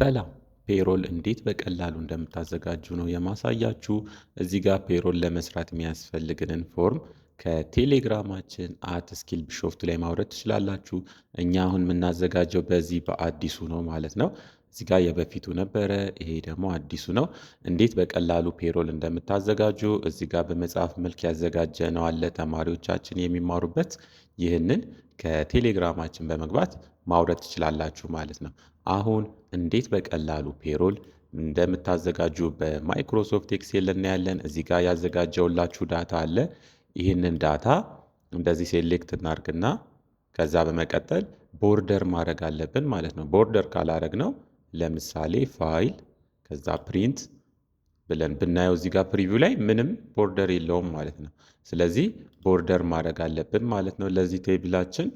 ሰላም ፔሮል እንዴት በቀላሉ እንደምታዘጋጁ ነው የማሳያችሁ። እዚህ ጋር ፔሮል ለመስራት የሚያስፈልግንን ፎርም ከቴሌግራማችን @ስኪል ቢሾፍቱ ላይ ማውረድ ትችላላችሁ። እኛ አሁን የምናዘጋጀው በዚህ በአዲሱ ነው ማለት ነው። እዚህ ጋር የበፊቱ ነበረ፣ ይሄ ደግሞ አዲሱ ነው። እንዴት በቀላሉ ፔሮል እንደምታዘጋጁ እዚህ ጋር በመጽሐፍ መልክ ያዘጋጀ ነው አለ ተማሪዎቻችን የሚማሩበት። ይህንን ከቴሌግራማችን በመግባት ማውረድ ትችላላችሁ ማለት ነው። አሁን እንዴት በቀላሉ ፔሮል እንደምታዘጋጁ በማይክሮሶፍት ኤክሴል እናያለን። እዚህ ጋር ያዘጋጀውላችሁ ዳታ አለ። ይህንን ዳታ እንደዚህ ሴሌክት እናርግና ከዛ በመቀጠል ቦርደር ማድረግ አለብን ማለት ነው። ቦርደር ካላረግነው ለምሳሌ ፋይል ከዛ ፕሪንት ብለን ብናየው እዚህ ጋር ፕሪቪው ላይ ምንም ቦርደር የለውም ማለት ነው። ስለዚህ ቦርደር ማድረግ አለብን ማለት ነው። ለዚህ ቴብላችን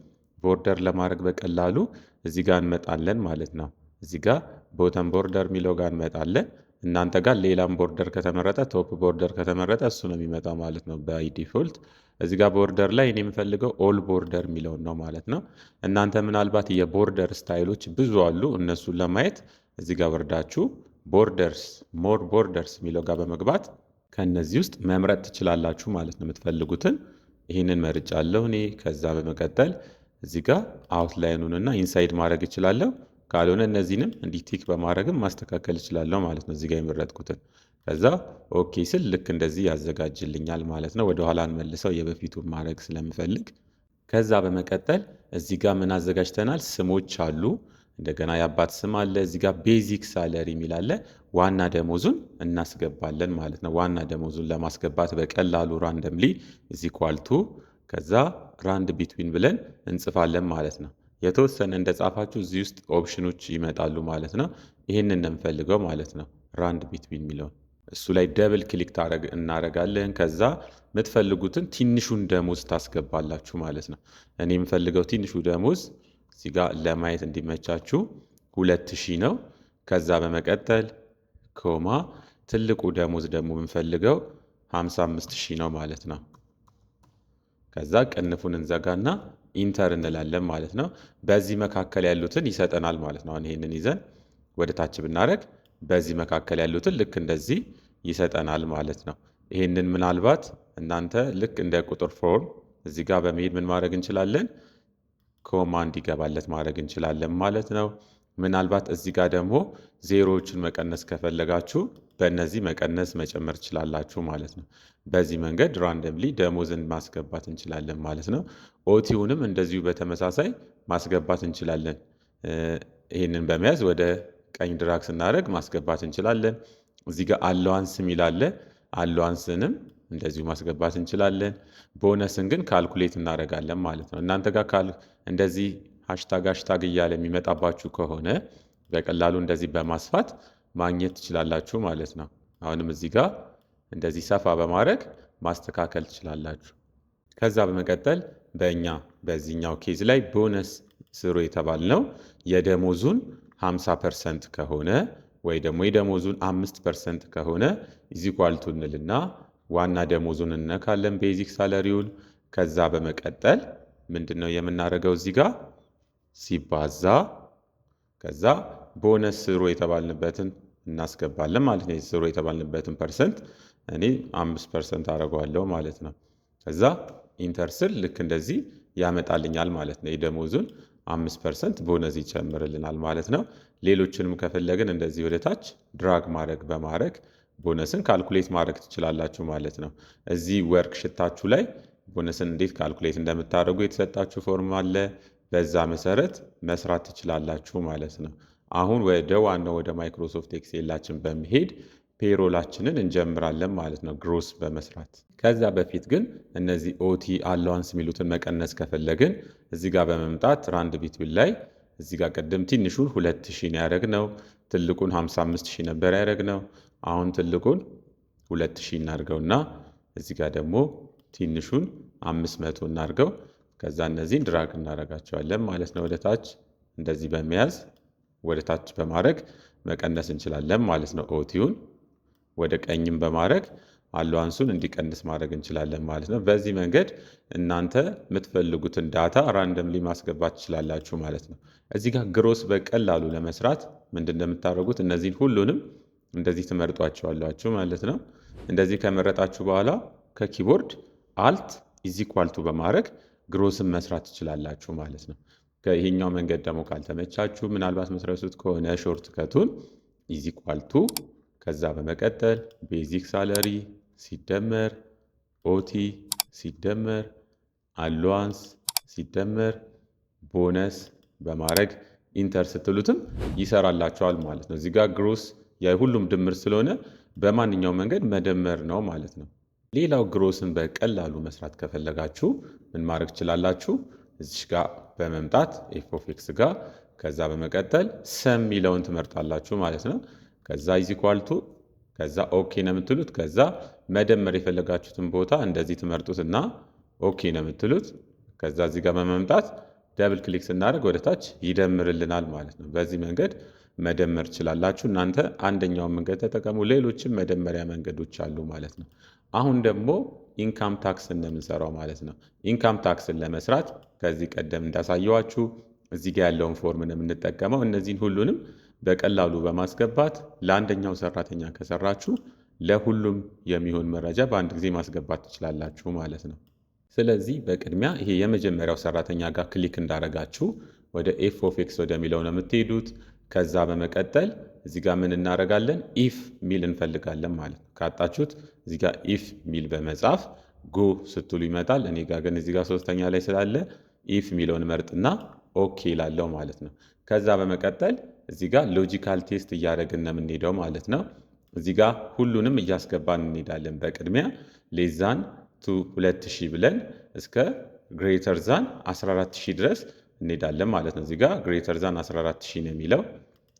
ቦርደር ለማድረግ በቀላሉ እዚህ ጋር እንመጣለን ማለት ነው። እዚህ ጋር ቦተም ቦርደር የሚለው ጋር እንመጣለን። እናንተ ጋር ሌላም ቦርደር ከተመረጠ ቶፕ ቦርደር ከተመረጠ እሱ ነው የሚመጣው ማለት ነው ባይ ዲፎልት። እዚህ ጋር ቦርደር ላይ እኔ የምፈልገው ኦል ቦርደር የሚለውን ነው ማለት ነው። እናንተ ምናልባት የቦርደር ስታይሎች ብዙ አሉ። እነሱን ለማየት እዚህ ጋር ወርዳችሁ ቦርደርስ ሞር ቦርደርስ የሚለው ጋር በመግባት ከእነዚህ ውስጥ መምረጥ ትችላላችሁ ማለት ነው የምትፈልጉትን። ይህንን መርጫለሁ እኔ። ከዛ በመቀጠል እዚህ ጋር አውትላይኑንና ኢንሳይድ ማድረግ እችላለሁ። ካልሆነ እነዚህንም እንዲህ ቲክ በማድረግም ማስተካከል እችላለሁ ማለት ነው እዚህ ጋር የመረጥኩትን። ከዛ ኦኬ ስል ልክ እንደዚህ ያዘጋጅልኛል ማለት ነው። ወደኋላ እንመልሰው የበፊቱን ማድረግ ስለምፈልግ። ከዛ በመቀጠል እዚህ ጋር ምን አዘጋጅተናል? ስሞች አሉ። እንደገና የአባት ስም አለ። እዚህ ጋር ቤዚክ ሳለሪ የሚል አለ። ዋና ደሞዙን እናስገባለን ማለት ነው። ዋና ደሞዙን ለማስገባት በቀላሉ ራንደምሊ ኢዝ ኢኳል ቱ ከዛ ራንድ ቢትዊን ብለን እንጽፋለን ማለት ነው። የተወሰነ እንደጻፋችሁ እዚህ ውስጥ ኦፕሽኖች ይመጣሉ ማለት ነው። ይህንን ነው የምፈልገው ማለት ነው። ራንድ ቢትዊን የሚለውን እሱ ላይ ደብል ክሊክ እናደርጋለን። ከዛ የምትፈልጉትን ትንሹን ደሞዝ ታስገባላችሁ ማለት ነው። እኔ የምፈልገው ትንሹ ደሞዝ እዚህ ጋር ለማየት እንዲመቻችሁ 2000 ነው። ከዛ በመቀጠል ኮማ ትልቁ ደሞዝ ደግሞ የምንፈልገው 55000 ነው ማለት ነው። ከዛ ቅንፉን እንዘጋና ኢንተር እንላለን ማለት ነው። በዚህ መካከል ያሉትን ይሰጠናል ማለት ነው። አሁን ይሄንን ይዘን ወደ ታች ብናደርግ በዚህ መካከል ያሉትን ልክ እንደዚህ ይሰጠናል ማለት ነው። ይሄንን ምናልባት እናንተ ልክ እንደ ቁጥር ፎርም እዚህ ጋር በመሄድ ምን ማድረግ እንችላለን? ኮማ እንዲገባለት ማድረግ እንችላለን ማለት ነው። ምናልባት እዚህ ጋር ደግሞ ዜሮዎችን መቀነስ ከፈለጋችሁ በእነዚህ መቀነስ መጨመር ትችላላችሁ ማለት ነው። በዚህ መንገድ ራንደምሊ ደሞዝን ማስገባት እንችላለን ማለት ነው። ኦቲውንም እንደዚሁ በተመሳሳይ ማስገባት እንችላለን። ይህንን በመያዝ ወደ ቀኝ ድራግ ስናደርግ ማስገባት እንችላለን። እዚህ ጋር አለዋንስ የሚል አለ። አለዋንስንም እንደዚሁ ማስገባት እንችላለን። ቦነስን ግን ካልኩሌት እናደርጋለን ማለት ነው። እናንተ ጋር እንደዚህ ሃሽታግ እያለ የሚመጣባችሁ ከሆነ በቀላሉ እንደዚህ በማስፋት ማግኘት ትችላላችሁ ማለት ነው። አሁንም እዚህ ጋር እንደዚህ ሰፋ በማድረግ ማስተካከል ትችላላችሁ። ከዛ በመቀጠል በዚህኛው ኬዝ ላይ ቦነስ ስሩ የተባልነው የደሞዙን 50% ከሆነ ወይ ደግሞ የደሞዙን 5% ከሆነ ኢዚኳልቱ እንልና ዋና ደሞዙን እነካለን ቤዚክ ሳለሪውን። ከዛ በመቀጠል ምንድነው የምናደርገው? እዚህ ጋር ሲባዛ ከዛ ቦነስ ስሩ የተባልንበትን እናስገባለን ማለት ነው። ስሩ የተባልንበትን ፐርሰንት እኔ 5% አደርገዋለሁ ማለት ነው። ከዛ ኢንተር ስል ልክ እንደዚህ ያመጣልኛል ማለት ነው። የደሞዙን 5% ቦነስ ይጨምርልናል ማለት ነው። ሌሎችንም ከፈለግን እንደዚህ ወደ ታች ድራግ በማድረግ ቦነስን ካልኩሌት ማድረግ ትችላላችሁ ማለት ነው። እዚህ ወርክ ሽታችሁ ላይ ቦነስን እንዴት ካልኩሌት እንደምታደርጉ የተሰጣችሁ ፎርም አለ። በዛ መሰረት መስራት ትችላላችሁ ማለት ነው። አሁን ወደ ዋናው ወደ ማይክሮሶፍት ኤክሴላችን በመሄድ ፔሮላችንን እንጀምራለን ማለት ነው ግሮስ በመስራት። ከዛ በፊት ግን እነዚህ ኦቲ አላዋንስ የሚሉትን መቀነስ ከፈለግን እዚህ ጋር በመምጣት ራንድ ቢትዊን ላይ እዚህ ጋር ቅድም ትንሹን 2000 ነው ያደረግነው፣ ትልቁን 55000 ነበር ያደረግነው። አሁን ትልቁን 2000 እናድርገውና እዚህ ጋር ደግሞ ትንሹን 500 እናድርገው። ከዛ እነዚህን ድራግ እናደርጋቸዋለን ማለት ነው ወደ ታች። እንደዚህ በመያዝ ወደ ታች በማድረግ መቀነስ እንችላለን ማለት ነው። ኦቲውን ወደ ቀኝም በማድረግ አሏንሱን እንዲቀንስ ማድረግ እንችላለን ማለት ነው። በዚህ መንገድ እናንተ የምትፈልጉትን ዳታ ራንደምሊ ማስገባት ትችላላችሁ ማለት ነው። እዚህ ጋር ግሮስ በቀላሉ ለመስራት ምንድን እንደምታደርጉት እነዚህን ሁሉንም እንደዚህ ትመርጧቸዋላችሁ ማለት ነው። እንደዚህ ከመረጣችሁ በኋላ ከኪቦርድ አልት ኢዚኳልቱ በማድረግ ግሮስን መስራት ትችላላችሁ ማለት ነው። ከይሄኛው መንገድ ደግሞ ካልተመቻችሁ ምናልባት መስረሱት ከሆነ ሾርት ከቱን ኢዚኳልቱ ከዛ በመቀጠል ቤዚክ ሳለሪ ሲደመር ኦቲ ሲደመር አሎዋንስ ሲደመር ቦነስ በማድረግ ኢንተር ስትሉትም ይሰራላችኋል ማለት ነው። እዚህ ጋር ግሮስ የሁሉም ድምር ስለሆነ በማንኛውም መንገድ መደመር ነው ማለት ነው። ሌላው ግሮስን በቀላሉ መስራት ከፈለጋችሁ ምን ማድረግ ትችላላችሁ? እዚህ ጋር በመምጣት ኤፍ ኦፍ ኤክስ ጋር ከዛ በመቀጠል ሰም የሚለውን ትመርጣላችሁ ማለት ነው። ከዛ ኢዚኳልቱ ከዛ ኦኬ ነው የምትሉት። ከዛ መደመር የፈለጋችሁትን ቦታ እንደዚህ ትመርጡትና ኦኬ ነው የምትሉት። ከዛ እዚህ ጋር በመምጣት ደብል ክሊክ ስናደርግ ወደ ታች ይደምርልናል ማለት ነው። በዚህ መንገድ መደመር ትችላላችሁ። እናንተ አንደኛውን መንገድ ተጠቀሙ፣ ሌሎችም መደመሪያ መንገዶች አሉ ማለት ነው። አሁን ደግሞ ኢንካም ታክስ እንደምንሰራው ማለት ነው። ኢንካም ታክስን ለመስራት ከዚህ ቀደም እንዳሳየዋችሁ እዚህ ጋር ያለውን ፎርምን የምንጠቀመው እነዚህን ሁሉንም በቀላሉ በማስገባት ለአንደኛው ሰራተኛ ከሰራችሁ ለሁሉም የሚሆን መረጃ በአንድ ጊዜ ማስገባት ትችላላችሁ ማለት ነው። ስለዚህ በቅድሚያ ይሄ የመጀመሪያው ሰራተኛ ጋር ክሊክ እንዳረጋችሁ ወደ ኤፍ ኦፍ ኤክስ ወደሚለው ነው የምትሄዱት። ከዛ በመቀጠል እዚህ ጋር ምን እናደርጋለን? ኢፍ ሚል እንፈልጋለን ማለት ነው። ካጣችሁት እዚህ ጋር ኢፍ ሚል በመጻፍ ጎ ስትሉ ይመጣል። እኔ ጋር ግን እዚህ ጋር ሶስተኛ ላይ ስላለ ኢፍ ሚለውን መርጥና ኦኬ ላለው ማለት ነው። ከዛ በመቀጠል እዚህ ጋር ሎጂካል ቴስት እያደረግን ነው የምንሄደው ማለት ነው። እዚህ ጋር ሁሉንም እያስገባን እንሄዳለን። በቅድሚያ ሌዛን ቱ 2000 ብለን እስከ ግሬተር ዛን 14000 ድረስ እንሄዳለን ማለት ነው። እዚህ ጋር ግሬተር ዛን 14000 ነው የሚለው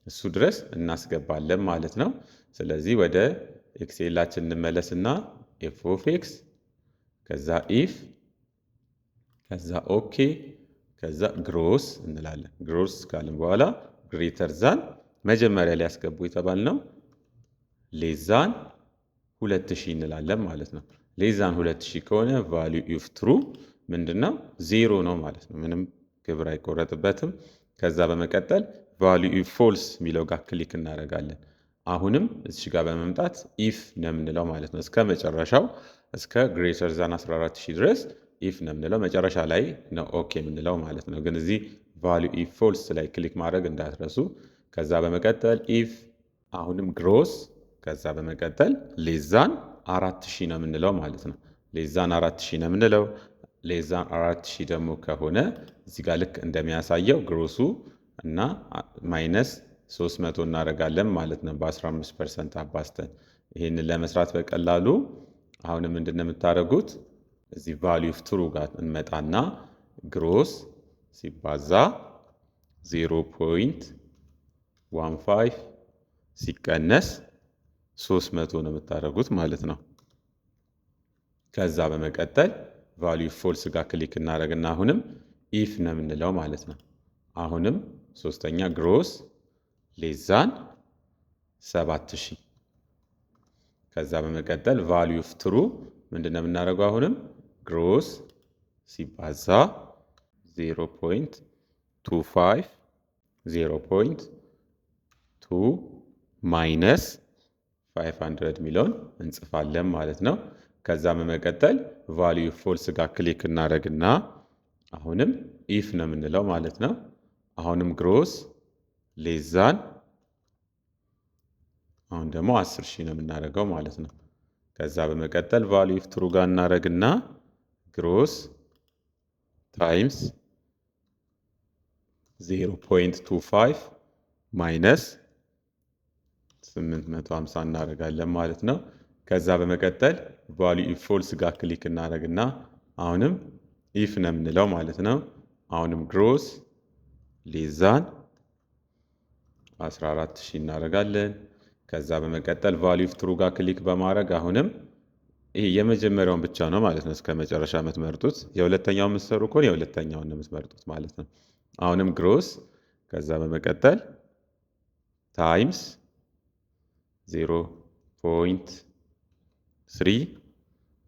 እሱ ድረስ እናስገባለን ማለት ነው። ስለዚህ ወደ ኤክሴላችን እንመለስና ኤፍ ኦፍ ኤክስ ከዛ ኢፍ ከዛ ኦኬ ከዛ ግሮስ እንላለን። ግሮስ ካልን በኋላ ግሬተር ዛን መጀመሪያ ላይ ያስገቡ የተባልነው ሌዛን 2000 እንላለን ማለት ነው። ሌዛን 2000 ከሆነ ቫልዩ ኢፍ ትሩ ምንድነው? ዜሮ ነው ማለት ነው። ምንም ግብር አይቆረጥበትም። ከዛ በመቀጠል ቫልዩ ኢፍ ፎልስ የሚለው ጋር ክሊክ እናደርጋለን። አሁንም እዚህ ጋር በመምጣት ኢፍ ነው የምንለው ማለት ነው። እስከ መጨረሻው እስከ ግሬተር ዛን 14000 ድረስ ኢፍ ነው የምንለው። መጨረሻ ላይ ነው ኦኬ የምንለው ማለት ነው። ግን እዚህ ቫልዩ ኢፍ ፎልስ ላይ ክሊክ ማድረግ እንዳትረሱ። ከዛ በመቀጠል ኢፍ አሁንም ግሮስ ከዛ በመቀጠል ሌዛን 4000 ነው የምንለው ማለት ነው። ሌዛን 4000 ነው የምንለው። ሌዛን 4000 ደግሞ ከሆነ እዚህ ጋር ልክ እንደሚያሳየው ግሮሱ እና ማይነስ 300 እናደርጋለን ማለት ነው። በ15% አባስተን ይህንን ለመስራት በቀላሉ አሁንም ምንድን ነው የምታደርጉት? እዚህ ቫልዩ ኦፍ ትሩ ጋር እንመጣና ግሮስ ሲባዛ 0.15 ሲቀነስ 300 ነው የምታደርጉት ማለት ነው። ከዛ በመቀጠል ቫልዩ ፎልስ ጋር ክሊክ እናደርግና አሁንም ኢፍ ነው የምንለው ማለት ነው። አሁንም ሶስተኛ ግሮስ ሌዛን 7000 ከዛ በመቀጠል ቫልዩ ኦፍ ትሩ ምንድነው የምናደርገው? አሁንም ግሮስ ሲባዛ 0.25 0.2 ማይነስ 500 የሚለውን እንጽፋለን ማለት ነው። ከዛ በመቀጠል ቫልዩ ፎልስ ጋር ክሊክ እናደርግና አሁንም ኢፍ ነው የምንለው ማለት ነው። አሁንም ግሮስ ሌዛን አሁን ደግሞ 10000 ነው የምናደርገው ማለት ነው። ከዛ በመቀጠል ቫልዩ ኦፍ ትሩ ጋር እናደርግና ግሮስ ታይምስ 0.25 ማይነስ 850 እናደርጋለን ማለት ነው። ከዛ በመቀጠል ቫልዩ ኢፍ ፎልስ ጋር ክሊክ እናደርግና አሁንም ኢፍ ነው የምንለው ማለት ነው። አሁንም ግሮስ ሌዛን 14000 እናደርጋለን። ከዛ በመቀጠል ቫልዩ ኦፍ ትሩ ጋር ክሊክ በማድረግ አሁንም ይሄ የመጀመሪያውን ብቻ ነው ማለት ነው እስከ መጨረሻ የምትመርጡት። የሁለተኛውን የምትሰሩ ከሆነ የሁለተኛውን ነው የምትመርጡት ማለት ነው። አሁንም ግሮስ ከዛ በመቀጠል ታይምስ 0.25 3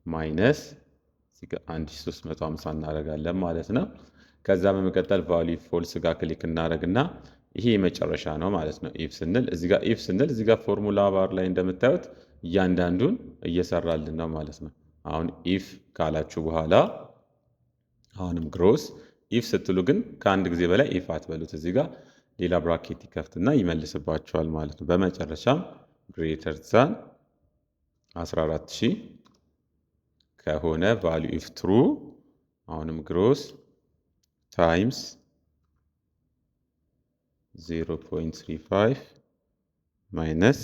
ማይነስ 1350 እናደርጋለን ማለት ነው። ከዛ በመቀጠል ቫልዩ ፎልስ ጋር ክሊክ እናደርግና ይሄ የመጨረሻ ነው ማለት ነው። ኢፍ ስንል እዚህ ጋር ፎርሙላ ባር ላይ እንደምታዩት እያንዳንዱን እየሰራልን ነው ማለት ነው። አሁን ኢፍ ካላችሁ በኋላ አሁንም ግሮስ ኢፍ ስትሉ ግን ከአንድ ጊዜ በላይ ኢፍ አትበሉት። እዚህ ጋር ሌላ ብራኬት ይከፍትና ይመልስባቸዋል ማለት ነው። በመጨረሻም ግሬተር ዛን 14000 ከሆነ ቫልዩ ኢፍ ትሩ አሁንም ግሮስ ታይምስ 0.35 ማይነስ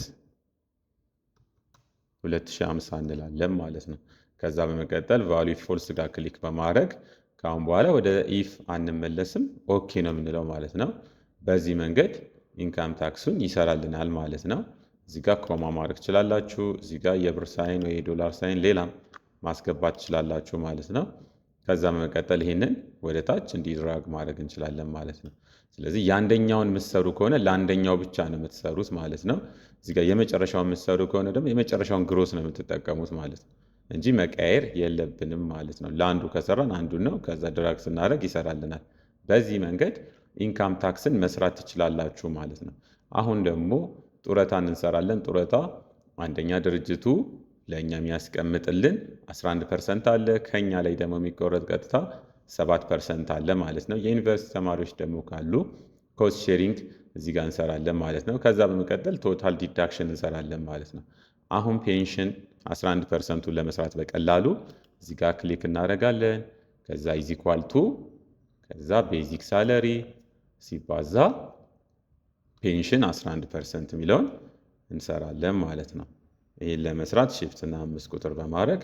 2050 እንላለን ማለት ነው። ከዛ በመቀጠል ቫልዩ ፎልስ ጋር ክሊክ በማድረግ ከአሁን በኋላ ወደ ኢፍ አንመለስም፣ ኦኬ ነው የምንለው ማለት ነው። በዚህ መንገድ ኢንካም ታክሱን ይሰራልናል ማለት ነው። እዚህ ጋር ኮማ ማድረግ ትችላላችሁ። እዚህ ጋር የብር ሳይን ወይ የዶላር ሳይን ሌላም ማስገባት ትችላላችሁ ማለት ነው። ከዛ በመቀጠል ይሄንን ወደ ታች እንዲድራግ ማድረግ እንችላለን ማለት ነው። ስለዚህ የአንደኛውን የምትሰሩ ከሆነ ለአንደኛው ብቻ ነው የምትሰሩት ማለት ነው። እዚህ ጋር የመጨረሻውን የምትሰሩ ከሆነ ደግሞ የመጨረሻውን ግሮስ ነው የምትጠቀሙት ማለት ነው እንጂ መቀየር የለብንም ማለት ነው። ለአንዱ ከሰራን አንዱን ነው፣ ከዛ ድራግ ስናደርግ ይሰራልናል። በዚህ መንገድ ኢንካም ታክስን መስራት ትችላላችሁ ማለት ነው። አሁን ደግሞ ጡረታን እንሰራለን። ጡረታ አንደኛ ድርጅቱ ለእኛ የሚያስቀምጥልን 11% አለ። ከኛ ላይ ደግሞ የሚቆረጥ ቀጥታ 7% አለ ማለት ነው። የዩኒቨርሲቲ ተማሪዎች ደግሞ ካሉ ኮስት ሼሪንግ እዚህ ጋር እንሰራለን ማለት ነው። ከዛ በመቀጠል ቶታል ዲዳክሽን እንሰራለን ማለት ነው። አሁን ፔንሽን 11%ቱን ለመስራት በቀላሉ እዚህ ጋር ክሊክ እናደርጋለን። ከዛ ኢዚኳልቱ ከዛ ቤዚክ ሳለሪ ሲባዛ ፔንሽን 11% የሚለውን እንሰራለን ማለት ነው። ይህን ለመስራት ሽፍትና 5 ቁጥር በማድረግ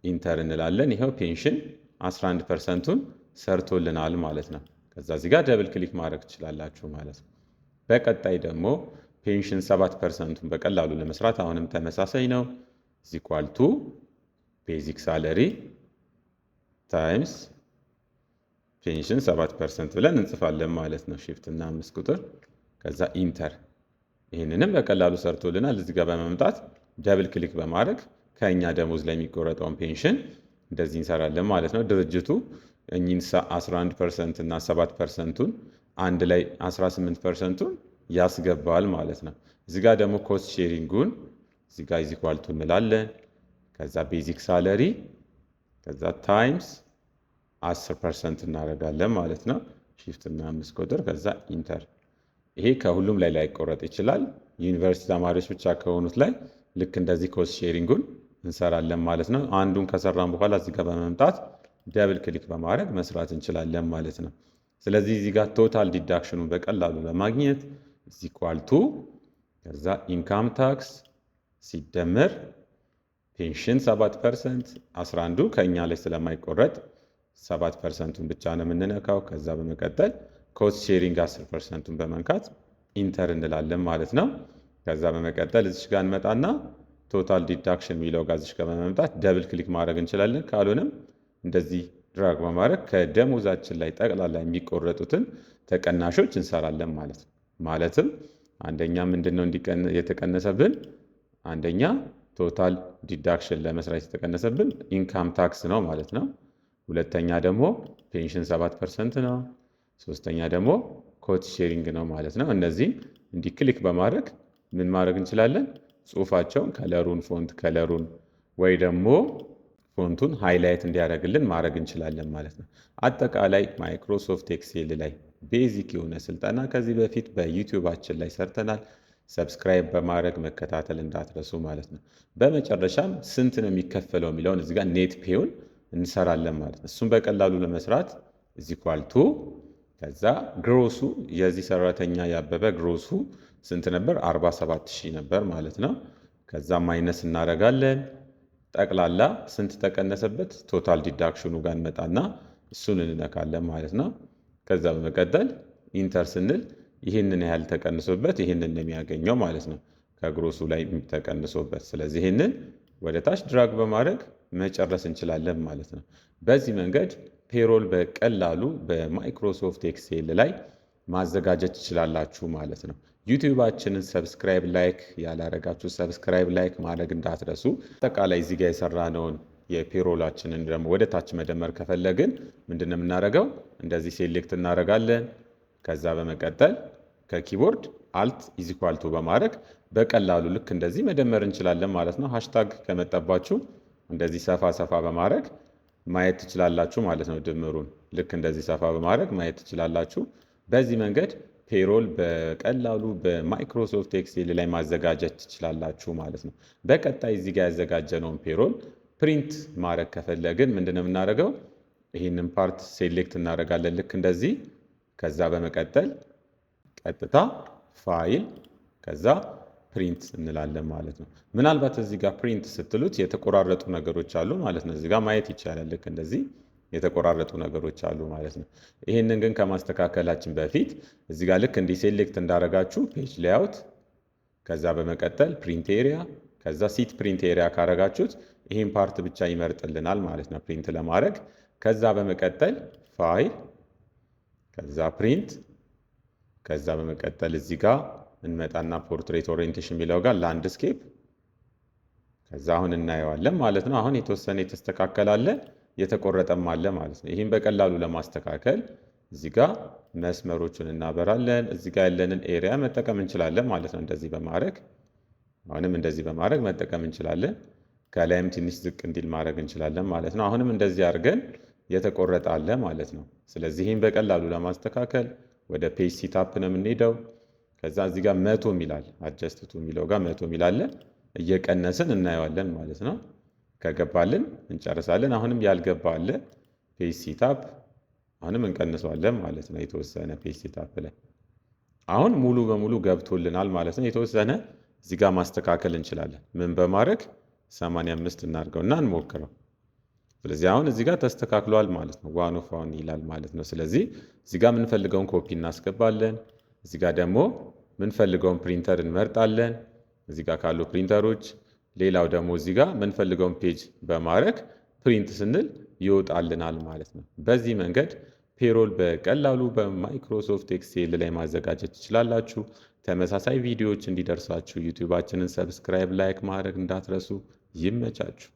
ኢንተር እንላለን። ይኸው ፔንሽን 11%ቱን ሰርቶልናል ማለት ነው። ከዛ እዚህ ጋር ደብል ክሊክ ማድረግ ትችላላችሁ ማለት ነው። በቀጣይ ደግሞ ፔንሽን 7%ቱን በቀላሉ ለመስራት አሁንም ተመሳሳይ ነው። ኢኳልቱ ቤዚክ ሳለሪ ታይምስ ፔንሽን 7% ብለን እንጽፋለን ማለት ነው። ሽፍት እና 5 ቁጥር ከዛ ኢንተር። ይህንንም በቀላሉ ሰርቶልናል። እዚህ ጋር በመምጣት ደብል ክሊክ በማድረግ ከእኛ ደሞዝ ላይ የሚቆረጠውን ፔንሽን እንደዚህ እንሰራለን ማለት ነው። ድርጅቱ እኚህን 11% እና 7%ቱን አንድ ላይ 18%ቱን ያስገባል ማለት ነው። እዚህ ጋር ደግሞ ኮስት ሼሪንጉን እዚህ ጋር ኢኳልቱ እንላለን። ከዛ ቤዚክ ሳለሪ ከዛ ታይምስ 10% እናደርጋለን ማለት ነው። ሺፍት እና 5 ቁጥር ከዛ ኢንተር። ይሄ ከሁሉም ላይ ላይቆረጥ ይችላል። ዩኒቨርሲቲ ተማሪዎች ብቻ ከሆኑት ላይ ልክ እንደዚህ ኮስት ሼሪንጉን እንሰራለን ማለት ነው። አንዱን ከሰራን በኋላ እዚህ ጋር በመምጣት ደብል ክሊክ በማድረግ መስራት እንችላለን ማለት ነው። ስለዚህ እዚህ ጋር ቶታል ዲዳክሽኑን በቀላሉ ለማግኘት ኢኳልቱ ከዛ ኢንካም ታክስ ሲደመር ፔንሽን 7% 11ዱ ከእኛ ላይ ስለማይቆረጥ 7%ቱን ብቻ ነው የምንነካው። ከዛ በመቀጠል ኮስት ሼሪንግ 10%ቱን በመንካት ኢንተር እንላለን ማለት ነው። ከዛ በመቀጠል እዚሽ ጋር እንመጣና ቶታል ዲዳክሽን የሚለው ጋር እዚሽ ጋር በመምጣት ደብል ክሊክ ማድረግ እንችላለን። ካልሆነም እንደዚህ ድራግ በማድረግ ከደሞዛችን ላይ ጠቅላላ የሚቆረጡትን ተቀናሾች እንሰራለን ማለት ነው። ማለትም አንደኛ ምንድነው የተቀነሰብን? አንደኛ ቶታል ዲዳክሽን ለመስራት የተቀነሰብን ኢንካም ታክስ ነው ማለት ነው። ሁለተኛ ደግሞ ፔንሽን 7% ነው። ሶስተኛ ደግሞ ኮስት ሼሪንግ ነው ማለት ነው። እነዚህ እንዲህ ክሊክ በማድረግ ምን ማድረግ እንችላለን? ጽሁፋቸውን ከለሩን ፎንት ከለሩን ወይ ደግሞ ፎንቱን ሃይላይት እንዲያደርግልን ማድረግ እንችላለን ማለት ነው። አጠቃላይ ማይክሮሶፍት ኤክሴል ላይ ቤዚክ የሆነ ስልጠና ከዚህ በፊት በዩቲዩባችን ላይ ሰርተናል። ሰብስክራይብ በማድረግ መከታተል እንዳትረሱ ማለት ነው። በመጨረሻም ስንት ነው የሚከፈለው የሚለውን እዚህ ጋር ኔት ፔውን እንሰራለን ማለት ነው። እሱም በቀላሉ ለመስራት ኢኳልቱ ከዛ ግሮሱ የዚህ ሰራተኛ ያበበ ግሮሱ ስንት ነበር? 47,000 ነበር ማለት ነው። ከዛ ማይነስ እናደርጋለን። ጠቅላላ ስንት ተቀነሰበት? ቶታል ዲዳክሽኑ ጋር እንመጣና እሱን እንነካለን ማለት ነው። ከዛ በመቀጠል ኢንተር ስንል ይህንን ያህል ተቀንሶበት ይህንን የሚያገኘው ማለት ነው፣ ከግሮሱ ላይ ተቀንሶበት። ስለዚህ ይህንን ወደ ታች ድራግ በማድረግ መጨረስ እንችላለን ማለት ነው። በዚህ መንገድ ፔሮል በቀላሉ በማይክሮሶፍት ኤክሴል ላይ ማዘጋጀት ትችላላችሁ ማለት ነው። ዩቲዩባችንን ሰብስክራይብ፣ ላይክ ያላረጋችሁ ሰብስክራይብ፣ ላይክ ማድረግ እንዳትረሱ። አጠቃላይ እዚህ ጋር የሰራነውን የፔሮላችንን ደግሞ ወደ ታች መደመር ከፈለግን ምንድነው የምናደርገው? እንደዚህ ሴሌክት እናደርጋለን። ከዛ በመቀጠል ከኪቦርድ አልት ኢዚኳልቱ በማድረግ በቀላሉ ልክ እንደዚህ መደመር እንችላለን ማለት ነው። ሃሽታግ ከመጣባችሁ እንደዚህ ሰፋ ሰፋ በማድረግ ማየት ትችላላችሁ ማለት ነው። ድምሩን ልክ እንደዚህ ሰፋ በማድረግ ማየት ትችላላችሁ። በዚህ መንገድ ፔሮል በቀላሉ በማይክሮሶፍት ኤክሴል ላይ ማዘጋጀት ትችላላችሁ ማለት ነው። በቀጣይ እዚህ ጋር ያዘጋጀነውን ፔሮል ፕሪንት ማድረግ ከፈለግን ምንድነው የምናደርገው? ይህንን ፓርት ሴሌክት እናደርጋለን ልክ እንደዚህ። ከዛ በመቀጠል ቀጥታ ፋይል ከዛ ፕሪንት እንላለን ማለት ነው። ምናልባት እዚህ ጋር ፕሪንት ስትሉት የተቆራረጡ ነገሮች አሉ ማለት ነው። እዚህ ጋር ማየት ይቻላል። ልክ እንደዚህ የተቆራረጡ ነገሮች አሉ ማለት ነው። ይህንን ግን ከማስተካከላችን በፊት እዚህ ጋር ልክ እንዲህ ሴሌክት እንዳደረጋችሁ ፔጅ ሌአውት፣ ከዛ በመቀጠል ፕሪንት ኤሪያ፣ ከዛ ሲት ፕሪንት ኤሪያ ካረጋችሁት ይህን ፓርት ብቻ ይመርጥልናል ማለት ነው ፕሪንት ለማድረግ። ከዛ በመቀጠል ፋይል ከዛ ፕሪንት፣ ከዛ በመቀጠል እዚህ ጋር እንመጣና ፖርትሬት ኦሪየንቴሽን የሚለው ጋር ላንድስኬፕ፣ ከዛ አሁን እናየዋለን ማለት ነው። አሁን የተወሰነ የተስተካከላለ የተቆረጠም አለ ማለት ነው። ይህም በቀላሉ ለማስተካከል እዚህ ጋር መስመሮቹን እናበራለን። እዚህ ጋር ያለንን ኤሪያ መጠቀም እንችላለን ማለት ነው። እንደዚህ በማድረግ አሁንም እንደዚህ በማድረግ መጠቀም እንችላለን። ከላይም ትንሽ ዝቅ እንዲል ማድረግ እንችላለን ማለት ነው። አሁንም እንደዚህ አድርገን የተቆረጠ አለ ማለት ነው። ስለዚህ ይህም በቀላሉ ለማስተካከል ወደ ፔጅ ሲታፕ ነው የምንሄደው። ከዛ እዚህ ጋር 100 የሚላል አጀስትቱ የሚለው ጋር 100 የሚላለ እየቀነስን እናየዋለን ማለት ነው። ከገባልን እንጨርሳለን። አሁንም ያልገባ አለ ፔጅ ሲታፕ፣ አሁንም እንቀንሰዋለን ማለት ነው። የተወሰነ ፔጅ ሲታፕ ላይ አሁን ሙሉ በሙሉ ገብቶልናል ማለት ነው። የተወሰነ እዚህ ጋር ማስተካከል እንችላለን። ምን በማድረግ 85 እናድርገውና እንሞክረው። ስለዚህ አሁን እዚህ ጋር ተስተካክሏል ማለት ነው። ዋን ኦፍ ዋን ይላል ማለት ነው። ስለዚህ እዚህ ጋር የምንፈልገውን ኮፒ እናስገባለን። እዚህ ጋር ደግሞ የምንፈልገውን ፕሪንተር እንመርጣለን። እዚህ ጋር ካሉ ፕሪንተሮች ሌላው ደግሞ እዚህ ጋር የምንፈልገውን ፔጅ በማድረግ ፕሪንት ስንል ይወጣልናል ማለት ነው። በዚህ መንገድ ፔሮል በቀላሉ በማይክሮሶፍት ኤክሴል ላይ ማዘጋጀት ትችላላችሁ። ተመሳሳይ ቪዲዮዎች እንዲደርሳችሁ ዩቲዩባችንን ሰብስክራይብ፣ ላይክ ማድረግ እንዳትረሱ። ይመቻችሁ።